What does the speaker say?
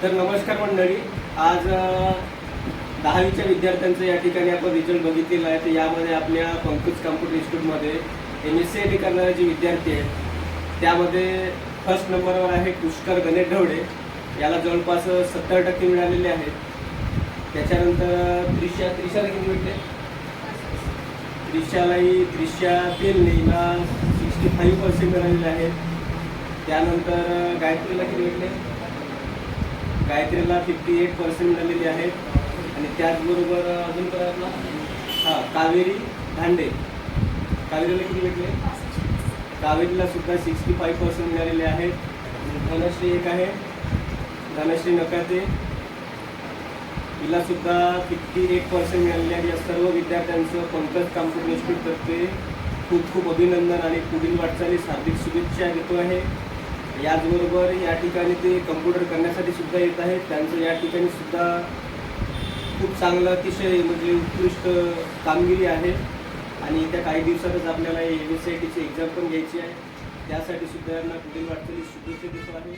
तर नमस्कार मंडळी, आज 10वीच्या विद्यार्थ्यांचं या ठिकाणी आपण रिझल्ट बघितलेला आहे. तर यामध्ये आपल्या पंकज कॉम्प्युटर इन्स्टिट्यूटमध्ये MSc करणारे जे विद्यार्थी आहेत त्यामध्ये फर्स्ट नंबरवर आहे पुष्कर गणेश ढवळे. याला जवळपास 70% मिळालेले आहेत. त्याच्यानंतर त्रिशाला किती भेटले? त्रिशा तेलनेला 65% मिळालेले आहेत. त्यानंतर गायत्रीला किती भेटले? गायत्रीला 58% मिळालेले आहेत. आणि त्याचबरोबर अजून करायला कावेरी धांडे, कावेरीला किती भेटले? कावेरीला सुद्धा 65% मिळालेले आहेत. धनश्री एक आहे, धनश्री नकाते, हिला सुद्धा 58% मिळालेले आहे. या सर्व विद्यार्थ्यांचं पंकज कॉम्प्युटर इन्स्टिट्यूटतर्फे खूप खूप अभिनंदन आणि पुढील वाटचालीस हार्दिक शुभेच्छा देतो आहे. याचबरोबर या ठिकाणी ते कम्प्युटर करण्यासाठी सुद्धा येत आहेत. त्यांचं या ठिकाणी सुद्धा खूप चांगलं अतिशय म्हणजे उत्कृष्ट कामगिरी आहे. आणि त्या काही दिवसातच आपल्याला MSc ITची एक्झाम पण घ्यायची आहे. त्यासाठी सुद्धा यांना पुढील वाटचालीस शुभेच्छा देतो आहे.